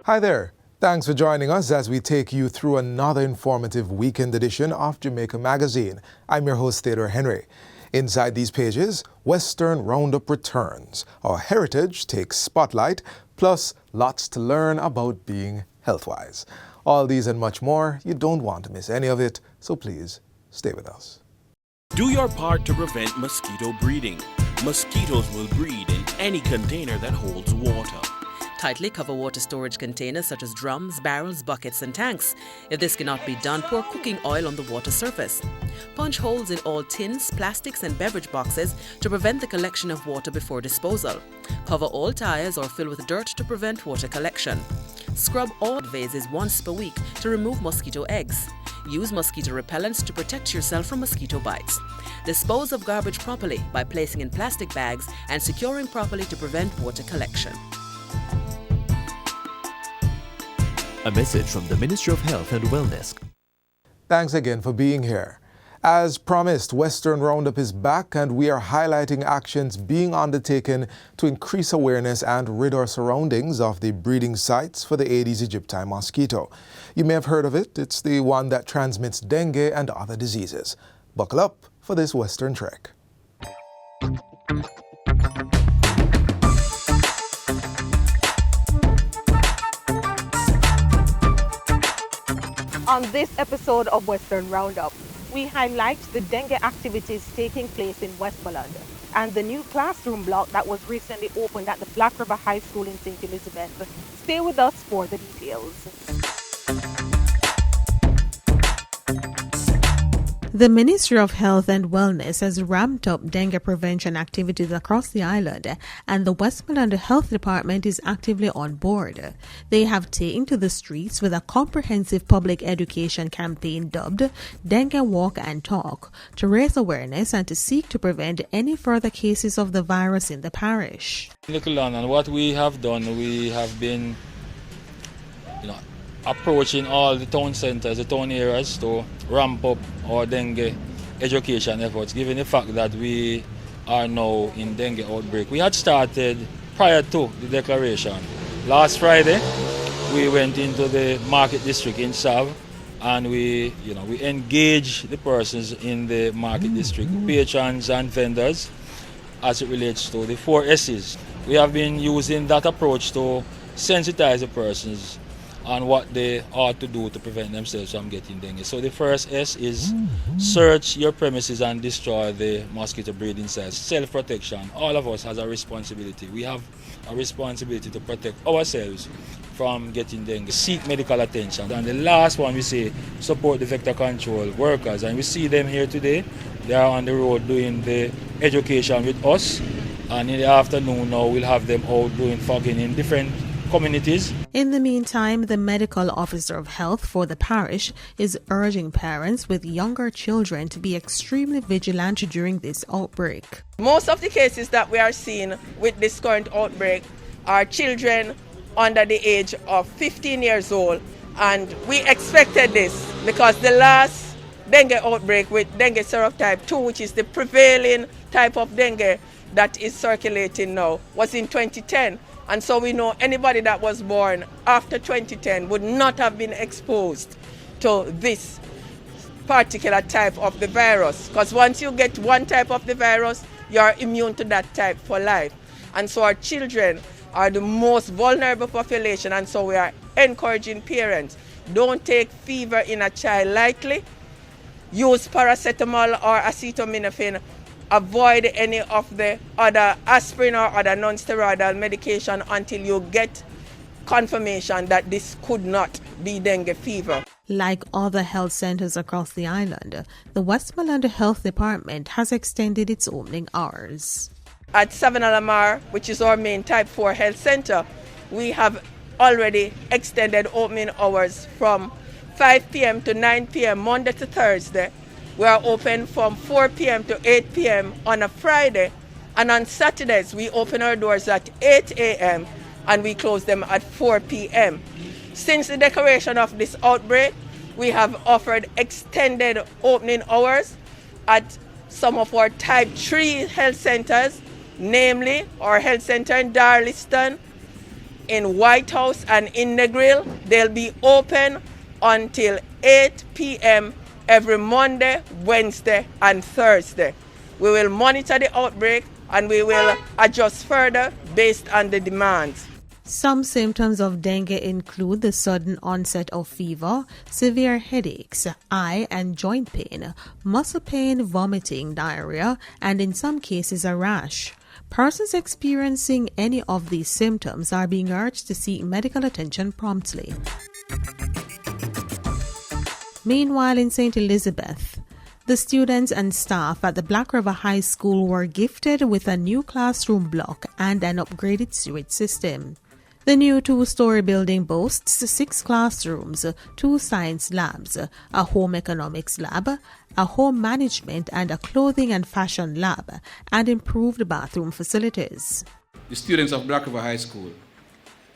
Hi there. Thanks for joining us as we take you through another informative weekend edition of Jamaica Magazine. I'm your host, Theodore Henry. Inside these pages, Western Roundup returns. Our heritage takes spotlight, plus lots to learn about being health-wise. All these and much more, you don't want to miss any of it, so please stay with us. Do your part to prevent mosquito breeding. Mosquitoes will breed in any container that holds water. Tightly cover water storage containers such as drums, barrels, buckets and tanks. If this cannot be done, pour cooking oil on the water surface. Punch holes in all tins, plastics and beverage boxes to prevent the collection of water before disposal. Cover all tires or fill with dirt to prevent water collection. Scrub all vases once per week to remove mosquito eggs. Use mosquito repellents to protect yourself from mosquito bites. Dispose of garbage properly by placing in plastic bags and securing properly to prevent water collection. A message from the Ministry of Health and Wellness. Thanks again for being here. As promised, Western Roundup is back and we are highlighting actions being undertaken to increase awareness and rid our surroundings of the breeding sites for the Aedes aegypti mosquito. You may have heard of it. It's the one that transmits dengue and other diseases. Buckle up for this Western trek. On this episode of Western Roundup, we highlight the dengue activities taking place in Westmoreland and the new classroom block that was recently opened at the Black River High School in St. Elizabeth. Stay with us for the details. The Ministry of Health and Wellness has ramped up dengue prevention activities across the island, and the Westmoreland Health Department is actively on board. They have taken to the streets with a comprehensive public education campaign dubbed Dengue Walk and Talk to raise awareness and to seek to prevent any further cases of the virus in the parish. Little London, what we have done, we have been approaching all the town centres, the town areas to ramp up our dengue education efforts, given the fact that we are now in dengue outbreak. We had started prior to the declaration. Last Friday, we went into the market district in Sav and we engaged the persons in the market district, patrons and vendors, as it relates to the 4 S's. We have been using that approach to sensitize the persons on what they ought to do to prevent themselves from getting dengue. So the first S is search your premises and destroy the mosquito breeding sites. Self-protection. All of us has a responsibility. We have a responsibility to protect ourselves from getting dengue. Seek medical attention. And the last one we say, support the vector control workers. And we see them here today. They are on the road doing the education with us. And in the afternoon now we'll have them out doing fogging in different communities. In the meantime, the medical officer of health for the parish is urging parents with younger children to be extremely vigilant during this outbreak. Most of the cases that we are seeing with this current outbreak are children under the age of 15 years old, and we expected this because the last dengue outbreak with dengue serotype 2, which is the prevailing type of dengue that is circulating now, was in 2010. And so we know anybody that was born after 2010 would not have been exposed to this particular type of the virus. Because once you get one type of the virus, you're immune to that type for life. And so our children are the most vulnerable population. And so we are encouraging parents, don't take fever in a child lightly. Use paracetamol or acetaminophen. Avoid any of the other aspirin or other non-steroidal medication until you get confirmation that this could not be dengue fever. Like other health centers across the island, the Westmoreland Health Department has extended its opening hours. At 7 Alamar, which is our main type 4 health center, we have already extended opening hours from 5 p.m. to 9 p.m. Monday to Thursday. We are open from 4 p.m. to 8 p.m. on a Friday, and on Saturdays we open our doors at 8 a.m. and we close them at 4 p.m. Since the declaration of this outbreak, we have offered extended opening hours at some of our type 3 health centers, namely our health center in Darliston, in White House and in the grill. They'll be open until 8 p.m. every Monday, Wednesday, and Thursday. We will monitor the outbreak and we will adjust further based on the demands. Some symptoms of dengue include the sudden onset of fever, severe headaches, eye and joint pain, muscle pain, vomiting, diarrhea, and in some cases a rash. Persons experiencing any of these symptoms are being urged to seek medical attention promptly. Meanwhile, in St. Elizabeth, the students and staff at the Black River High School were gifted with a new classroom block and an upgraded sewage system. The new two-story building boasts 6 classrooms, 2 science labs, a home economics lab, a home management and a clothing and fashion lab, and improved bathroom facilities. The students of Black River High School,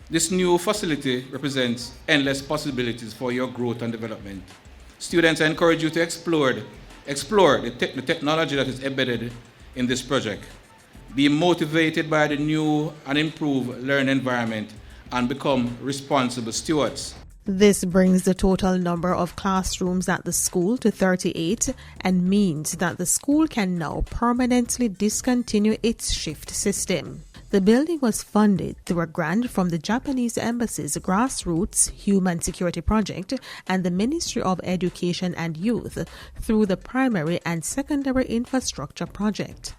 this new facility represents endless possibilities for your growth and development. Students, I encourage you to explore the technology that is embedded in this project. Be motivated by the new and improved learning environment and become responsible stewards. This brings the total number of classrooms at the school to 38 and means that the school can now permanently discontinue its shift system. The building was funded through a grant from the Japanese Embassy's Grassroots Human Security Project and the Ministry of Education and Youth through the Primary and Secondary Infrastructure Project.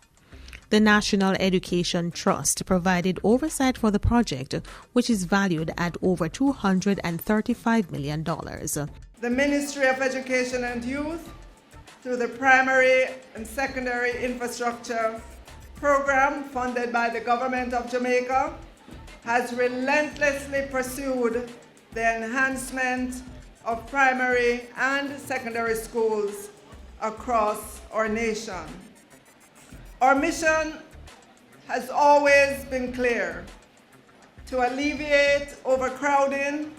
The National Education Trust provided oversight for the project, which is valued at over $235 million. The Ministry of Education and Youth, through the Primary and Secondary Infrastructure Program funded by the Government of Jamaica, has relentlessly pursued the enhancement of primary and secondary schools across our nation. Our mission has always been clear: to alleviate overcrowding,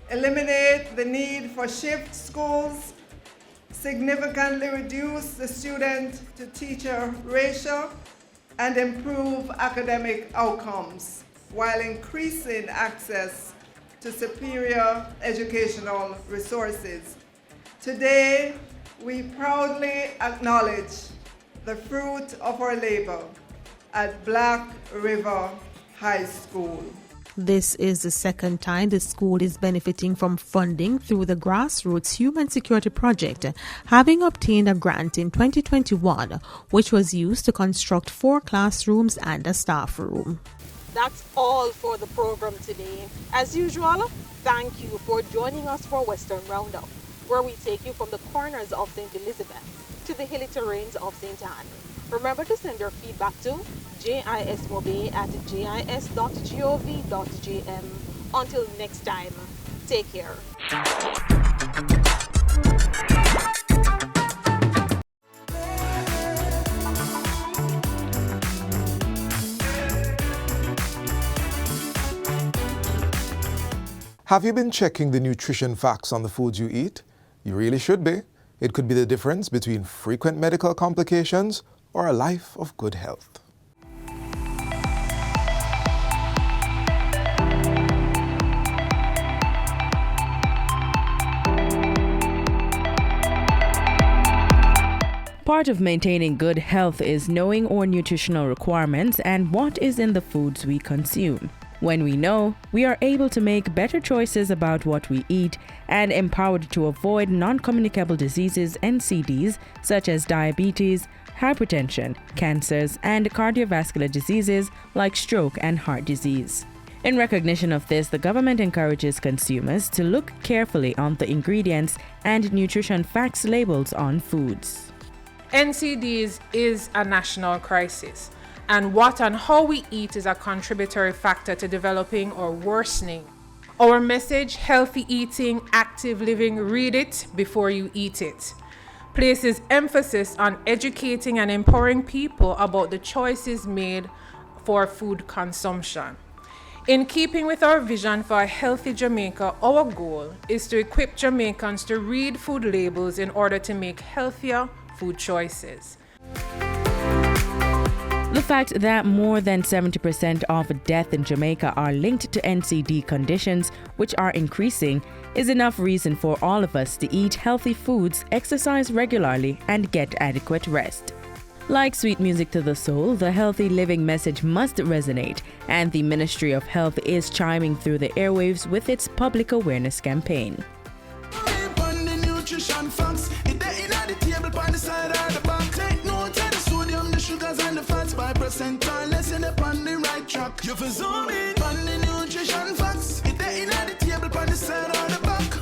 eliminate the need for shift schools, significantly reduce the student-to-teacher ratio, and improve academic outcomes while increasing access to superior educational resources. Today, we proudly acknowledge the fruit of our labor at Black River High School. This is the second time the school is benefiting from funding through the Grassroots Human Security Project, having obtained a grant in 2021, which was used to construct 4 classrooms and a staff room. That's all for the program today. As usual, thank you for joining us for Western Roundup, where we take you from the corners of St. Elizabeth to the hilly terrains of St. Anne. Remember to send your feedback to jismobe@jis.gov.jm. Until next time, take care. Have you been checking the nutrition facts on the foods you eat? You really should be. It could be the difference between frequent medical complications or a life of good health. Part of maintaining good health is knowing our nutritional requirements and what is in the foods we consume. When we know, we are able to make better choices about what we eat and empowered to avoid non-communicable diseases (NCDs) such as diabetes, hypertension, cancers, and cardiovascular diseases like stroke and heart disease. In recognition of this, the government encourages consumers to look carefully on the ingredients and nutrition facts labels on foods. NCDs is a national crisis, and what and how we eat is a contributory factor to developing or worsening. Our message, healthy eating, active living, read it before you eat it, places emphasis on educating and empowering people about the choices made for food consumption. In keeping with our vision for a healthy Jamaica, our goal is to equip Jamaicans to read food labels in order to make healthier food choices. The fact that more than 70% of death in Jamaica are linked to NCD conditions, which are increasing, is enough reason for all of us to eat healthy foods, exercise regularly, and get adequate rest. Like sweet music to the soul, the healthy living message must resonate, and the Ministry of Health is chiming through the airwaves with its public awareness campaign.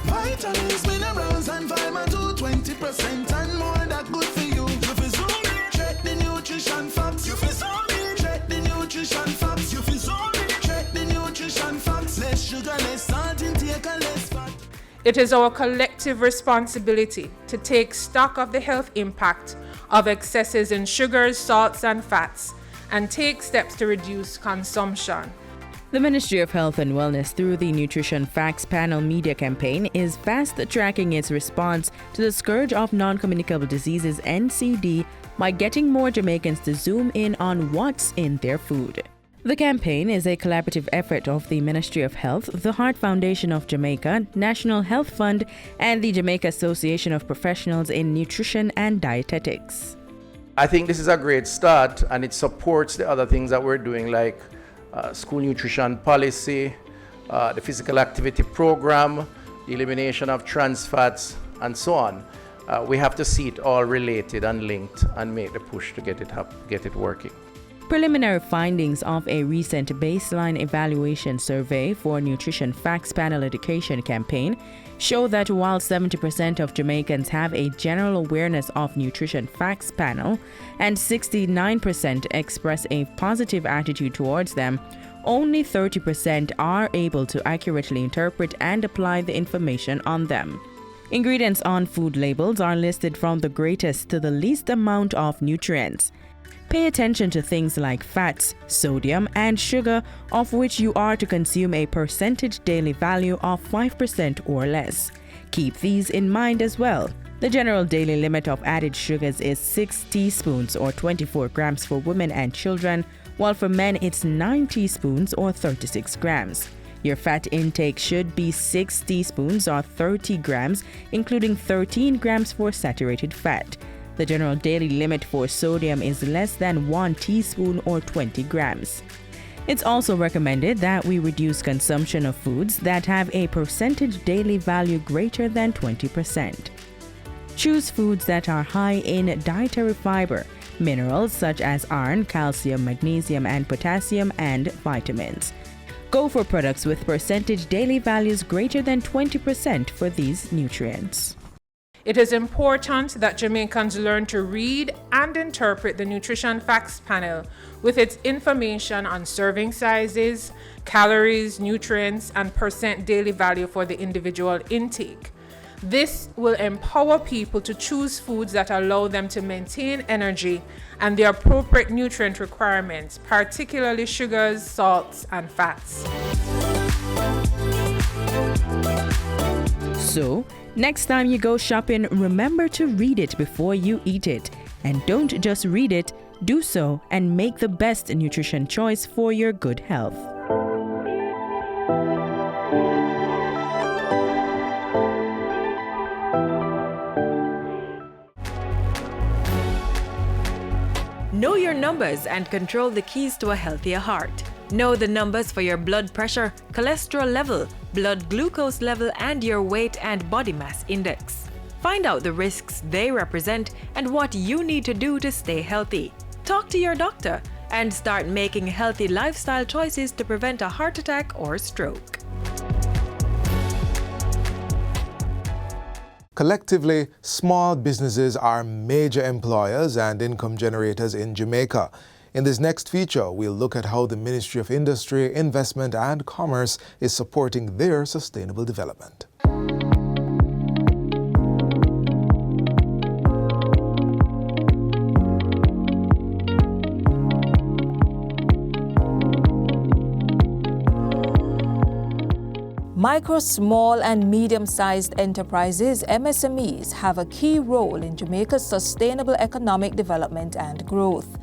Vitamins, minerals, and vitamin 2, 20% and more that good for you. You feel so me. Check the nutrition facts. You feel so me. Check the nutrition facts. You feel so me. Check the nutrition facts. Less sugar, less salt intake, and less fat. It is our collective responsibility to take stock of the health impact of excesses in sugars, salts, and fats, and take steps to reduce consumption. The Ministry of Health and Wellness, through the Nutrition Facts Panel media campaign, is fast tracking its response to the scourge of non-communicable diseases (NCD) by getting more Jamaicans to zoom in on what's in their food. The campaign is a collaborative effort of the Ministry of Health, the Heart Foundation of Jamaica, National Health Fund, and the Jamaica Association of Professionals in Nutrition and Dietetics. I think this is a great start, and it supports the other things that we're doing, like school nutrition policy, the physical activity program, the elimination of trans fats, and so on. We have to see it all related and linked and make the push to get it working. Preliminary findings of a recent baseline evaluation survey for Nutrition Facts Panel Education campaign show that while 70% of Jamaicans have a general awareness of Nutrition Facts Panel and 69% express a positive attitude towards them, only 30% are able to accurately interpret and apply the information on them. Ingredients on food labels are listed from the greatest to the least amount of nutrients. Pay attention to things like fats, sodium, and sugar, of which you are to consume a percentage daily value of 5% or less. Keep these in mind as well. The general daily limit of added sugars is 6 teaspoons or 24 grams for women and children, while for men it's 9 teaspoons or 36 grams. Your fat intake should be 6 teaspoons or 30 grams, including 13 grams for saturated fat. The general daily limit for sodium is less than 1 teaspoon or 20 grams. It's also recommended that we reduce consumption of foods that have a percentage daily value greater than 20%. Choose foods that are high in dietary fiber, minerals such as iron, calcium, magnesium, and potassium, and vitamins. Go for products with percentage daily values greater than 20% for these nutrients. It is important that Jamaicans learn to read and interpret the Nutrition Facts Panel with its information on serving sizes, calories, nutrients, and percent daily value for the individual intake. This will empower people to choose foods that allow them to maintain energy and the appropriate nutrient requirements, particularly sugars, salts, and fats. So, next time you go shopping, remember to read it before you eat it. And don't just read it, do so and make the best nutrition choice for your good health. Know your numbers and control the keys to a healthier heart. Know the numbers for your blood pressure, cholesterol level, blood glucose level, and your weight and body mass index. Find out the risks they represent and what you need to do to stay healthy. Talk to your doctor and start making healthy lifestyle choices to prevent a heart attack or stroke. Collectively, small businesses are major employers and income generators in Jamaica. In this next feature, we'll look at how the Ministry of Industry, Investment and Commerce is supporting their sustainable development. Micro, small and medium-sized enterprises, MSMEs, have a key role in Jamaica's sustainable economic development and growth.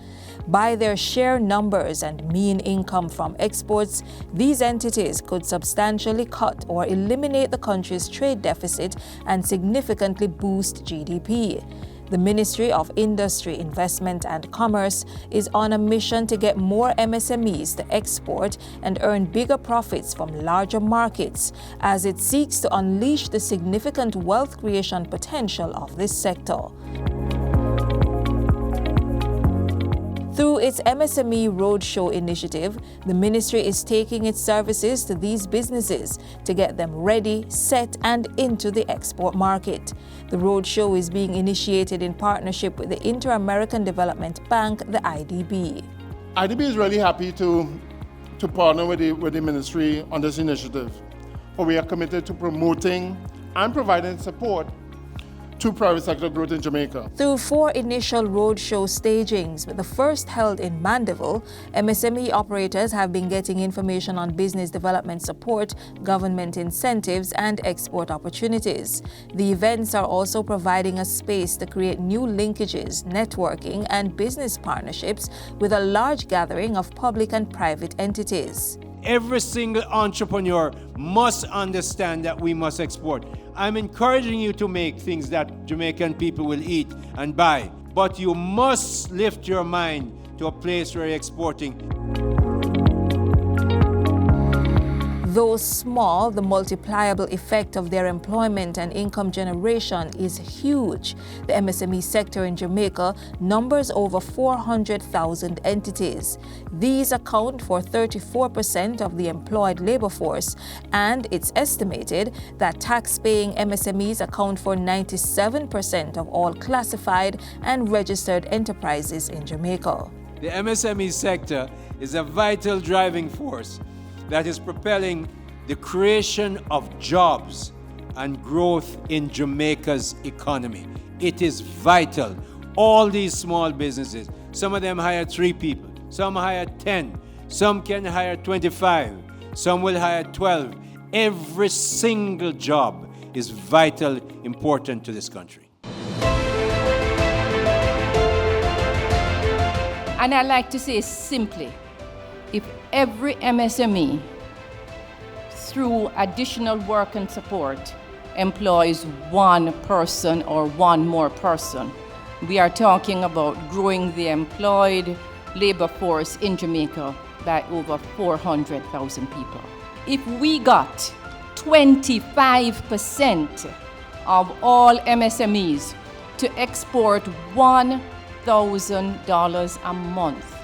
By their sheer numbers and mean income from exports, these entities could substantially cut or eliminate the country's trade deficit and significantly boost GDP. The Ministry of Industry, Investment and Commerce is on a mission to get more MSMEs to export and earn bigger profits from larger markets as it seeks to unleash the significant wealth creation potential of this sector. Through its MSME Roadshow initiative, the ministry is taking its services to these businesses to get them ready, set, and into the export market. The roadshow is being initiated in partnership with the Inter-American Development Bank, the IDB. IDB is really happy to partner with the ministry on this initiative, for we are committed to promoting and providing support to private sector growth in Jamaica. Through 4 initial roadshow stagings, with the first held in Mandeville, MSME operators have been getting information on business development support, government incentives, and export opportunities. The events are also providing a space to create new linkages, networking, and business partnerships with a large gathering of public and private entities. Every single entrepreneur must understand that we must export. I'm encouraging you to make things that Jamaican people will eat and buy, but you must lift your mind to a place where you're exporting. Though small, the multipliable effect of their employment and income generation is huge. The MSME sector in Jamaica numbers over 400,000 entities. These account for 34% of the employed labor force, and it's estimated that tax-paying MSMEs account for 97% of all classified and registered enterprises in Jamaica. The MSME sector is a vital driving force that is propelling the creation of jobs and growth in Jamaica's economy. It is vital. All these small businesses, some of them hire 3 people, some hire 10, some can hire 25, some will hire 12. Every single job is vital, important to this country. And I like to say simply, if every MSME, through additional work and support, employs 1 person or 1 more person, we are talking about growing the employed labor force in Jamaica by over 400,000 people. If we got 25% of all MSMEs to export $1,000 a month,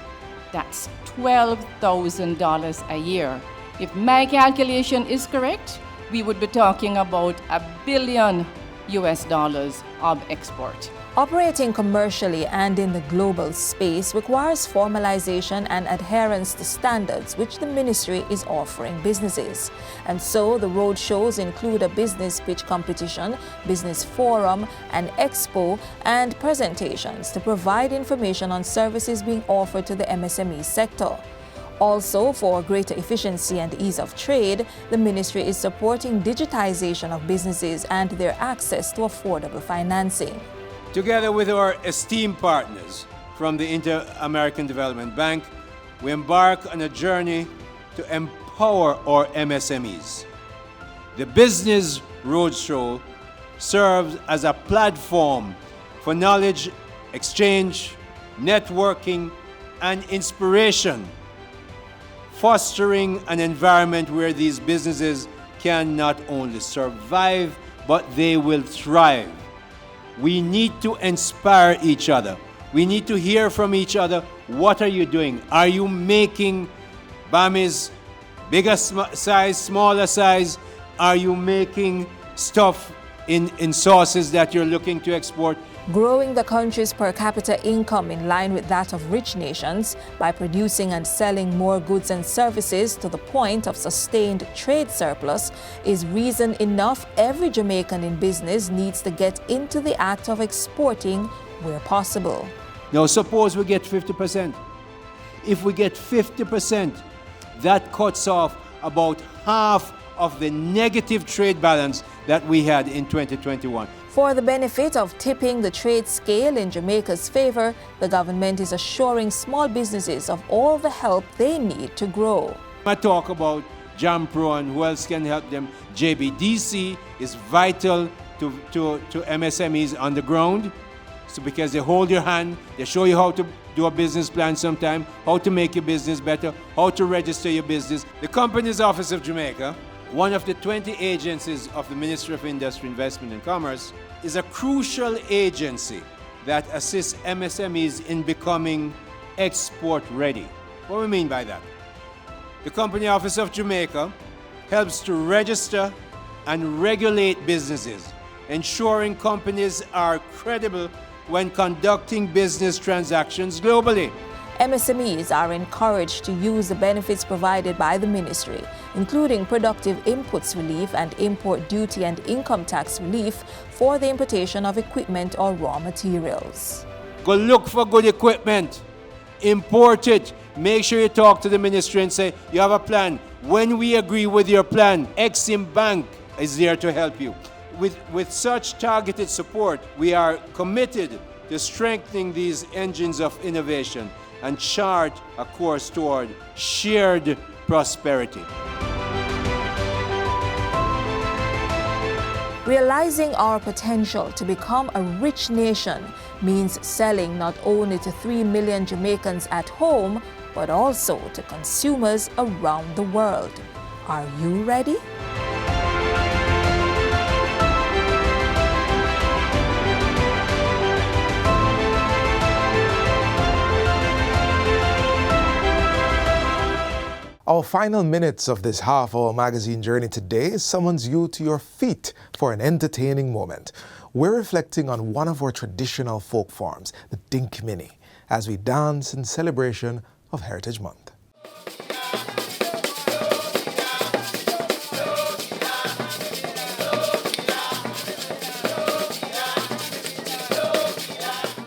that's $12,000 a year. If my calculation is correct, we would be talking about $1 billion of export. Operating commercially and in the global space requires formalization and adherence to standards which the ministry is offering businesses. And so the road shows include a business pitch competition, business forum, an expo, and presentations to provide information on services being offered to the MSME sector. Also, for greater efficiency and ease of trade, the ministry is supporting digitization of businesses and their access to affordable financing. Together with our esteemed partners from the Inter-American Development Bank, we embark on a journey to empower our MSMEs. The Business Roadshow serves as a platform for knowledge exchange, networking, and inspiration, fostering an environment where these businesses can not only survive, but they will thrive. We need to inspire each other. We need to hear from each other. What are you doing? Are you making bamis bigger size, smaller size? Are you making stuff in sauces that you're looking to export? Growing the country's per capita income in line with that of rich nations by producing and selling more goods and services to the point of sustained trade surplus is reason enough every Jamaican in business needs to get into the act of exporting where possible. Now suppose we get 50%. If we get 50%, that cuts off about half of the negative trade balance that we had in 2021. For the benefit of tipping the trade scale in Jamaica's favor, the government is assuring small businesses of all the help they need to grow. I talk about JAMPRO and who else can help them. JBDC is vital to MSMEs on the ground. So because they hold your hand, they show you how to do a business plan sometime, how to make your business better, how to register your business. The Companies Office of Jamaica, one of the 20 agencies of the Ministry of Industry, Investment and Commerce, is a crucial agency that assists MSMEs in becoming export ready. What do we mean by that? The Company Office of Jamaica helps to register and regulate businesses, ensuring companies are credible when conducting business transactions globally. MSMEs are encouraged to use the benefits provided by the ministry, including productive inputs relief and import duty and income tax relief for the importation of equipment or raw materials. Go look for good equipment, import it, make sure you talk to the ministry and say, you have a plan. When we agree with your plan, Exim Bank is there to help you. With such targeted support, we are committed to strengthening these engines of innovation and chart a course toward shared prosperity. Realizing our potential to become a rich nation means selling not only to 3 million Jamaicans at home, but also to consumers around the world. Are you ready? Our final minutes of this half-hour magazine journey today summons you to your feet for an entertaining moment. We're reflecting on one of our traditional folk forms, the Dinky Mini, as we dance in celebration of Heritage Month.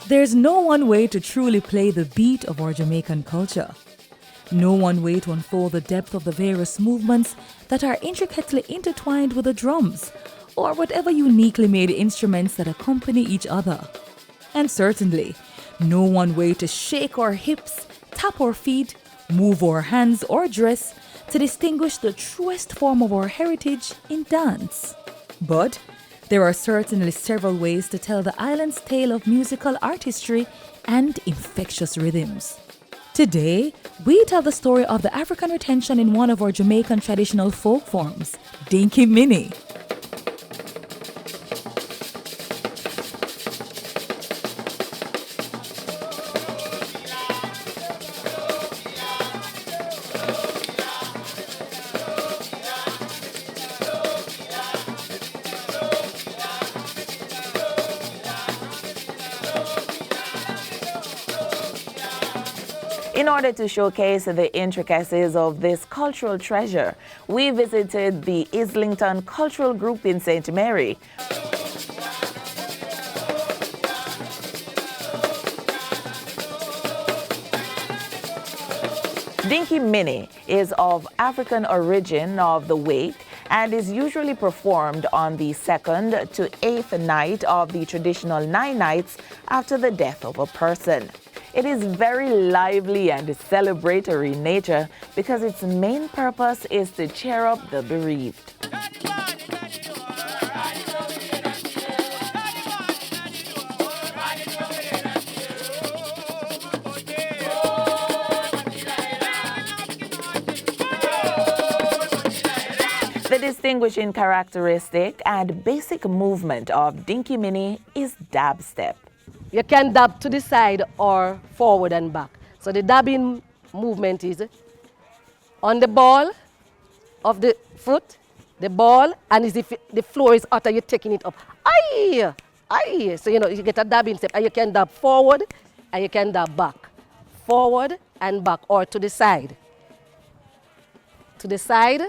There's no one way to truly play the beat of our Jamaican culture. No one way to unfold the depth of the various movements that are intricately intertwined with the drums, or whatever uniquely made instruments that accompany each other. And certainly, no one way to shake our hips, tap our feet, move our hands or dress to distinguish the truest form of our heritage in dance. But there are certainly several ways to tell the island's tale of musical artistry and infectious rhythms. Today, we tell the story of the African retention in one of our Jamaican traditional folk forms, Dinky Mini. In order to showcase the intricacies of this cultural treasure, we visited the Islington Cultural Group in St. Mary. Dinky Mini is of African origin of the wake and is usually performed on the 2nd to 8th night of the traditional 9 nights after the death of a person. It is very lively and celebratory in nature because its main purpose is to cheer up the bereaved. The distinguishing characteristic and basic movement of Dinky Mini is dab step. You can dab to the side or forward and back. So the dabbing movement is on the ball of the foot, the ball, and as if the floor is out, you're taking it up. Aye, aye. So you get a dabbing step, and you can dab forward and you can dab back. Forward and back, or to the side. To the side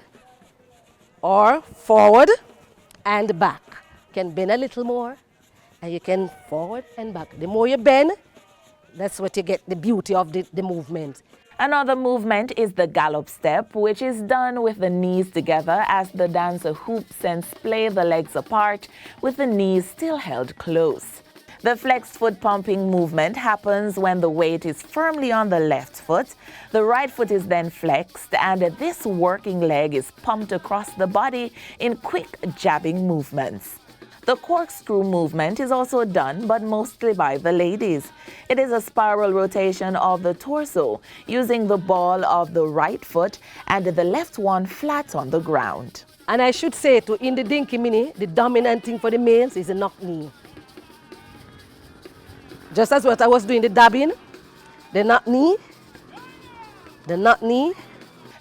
or forward and back. You can bend a little more. And you can forward and back. The more you bend, that's what you get the beauty of the movement. Another movement is the gallop step, which is done with the knees together as the dancer hoops and splay the legs apart with the knees still held close. The flexed foot pumping movement happens when the weight is firmly on the left foot. The right foot is then flexed, and this working leg is pumped across the body in quick jabbing movements. The corkscrew movement is also done, but mostly by the ladies. It is a spiral rotation of the torso, using the ball of the right foot and the left one flat on the ground. And I should say too, in the Dinky Mini, the dominant thing for the males is the knock knee. Just as what I was doing the dabbing, the knock knee, the knock knee.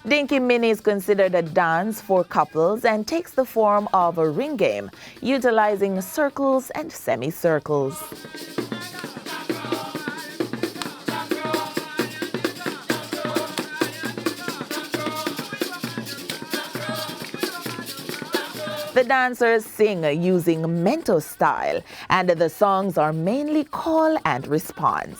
Dinky Mini is considered a dance for couples and takes the form of a ring game, utilizing circles and semicircles. The dancers sing using mento style, and the songs are mainly call and response.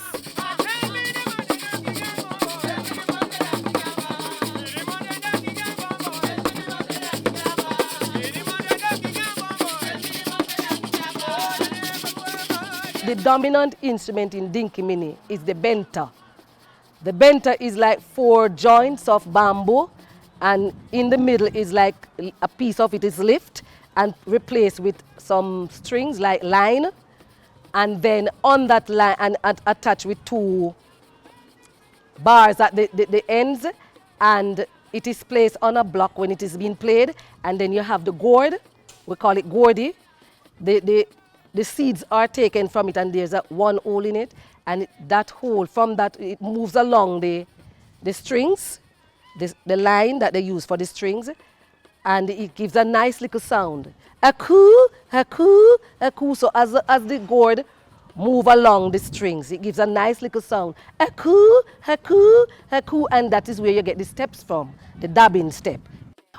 The dominant instrument in Dinky Mini is the benta. The benta is like 4 joints of bamboo, and in the middle is like a piece of it is lift and replaced with some strings like line, and then on that line and attached with 2 bars at the ends, and it is placed on a block when it is being played, and then you have the gourd, we call it gourdy. The seeds are taken from it, and there's one hole in it, and that hole, from that, it moves along the strings, the line that they use for the strings, and it gives a nice little sound. A coo, a coo, a coo. So as the gourd move along the strings, it gives a nice little sound. A coo, a coo, a coo, and that is where you get the steps from, the dabbing step.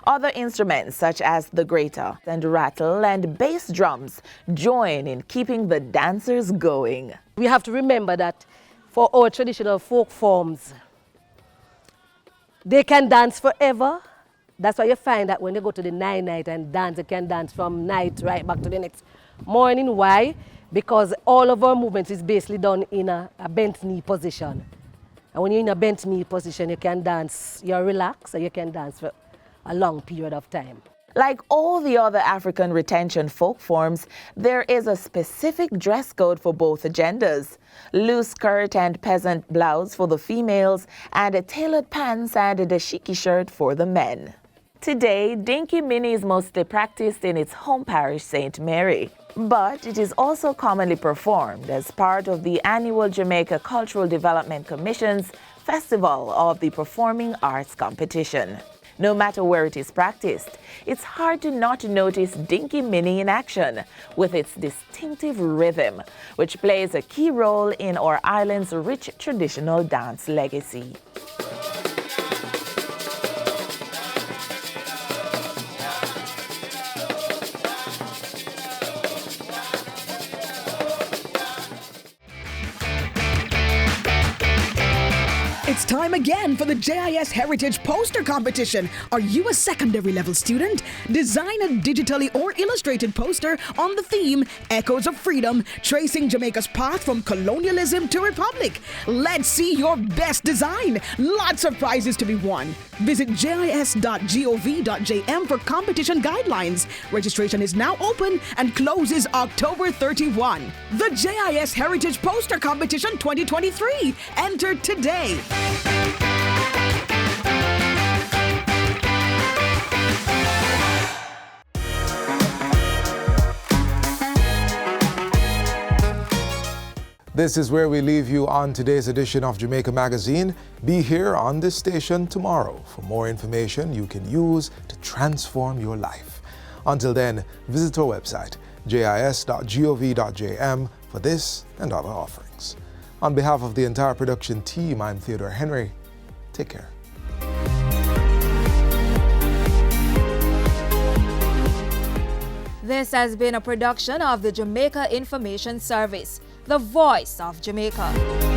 Other instruments such as the grater and rattle and bass drums join in keeping the dancers going. We have to remember that for our traditional folk forms, they can dance forever. That's why you find that when they go to the 9-night and dance, they can dance from night right back to the next morning. Why? Because all of our movements is basically done in a bent knee position. And when you're in a bent knee position, you can dance, you're relaxed, and you can dance for a long period of time. Like all the other African retention folk forms, there is a specific dress code for both genders. Loose skirt and peasant blouse for the females, and tailored pants and a dashiki shirt for the men. Today, Dinky Mini is mostly practiced in its home parish, St. Mary. But it is also commonly performed as part of the annual Jamaica Cultural Development Commission's Festival of the Performing Arts Competition. No matter where it is practiced, it's hard to not notice Dinky Mini in action, with its distinctive rhythm, which plays a key role in our island's rich traditional dance legacy. It's time again for the JIS Heritage Poster Competition. Are you a secondary level student? Design a digitally or illustrated poster on the theme Echoes of Freedom, tracing Jamaica's path from colonialism to republic. Let's see your best design. Lots of prizes to be won. Visit jis.gov.jm for competition guidelines. Registration is now open and closes October 31. The JIS Heritage Poster Competition 2023. Enter today. This is where we leave you on today's edition of Jamaica Magazine. Be here on this station tomorrow for more information you can use to transform your life. Until then, visit our website, jis.gov.jm, for this and other offerings. On behalf of the entire production team, I'm Theodore Henry. Take care. This has been a production of the Jamaica Information Service, the voice of Jamaica.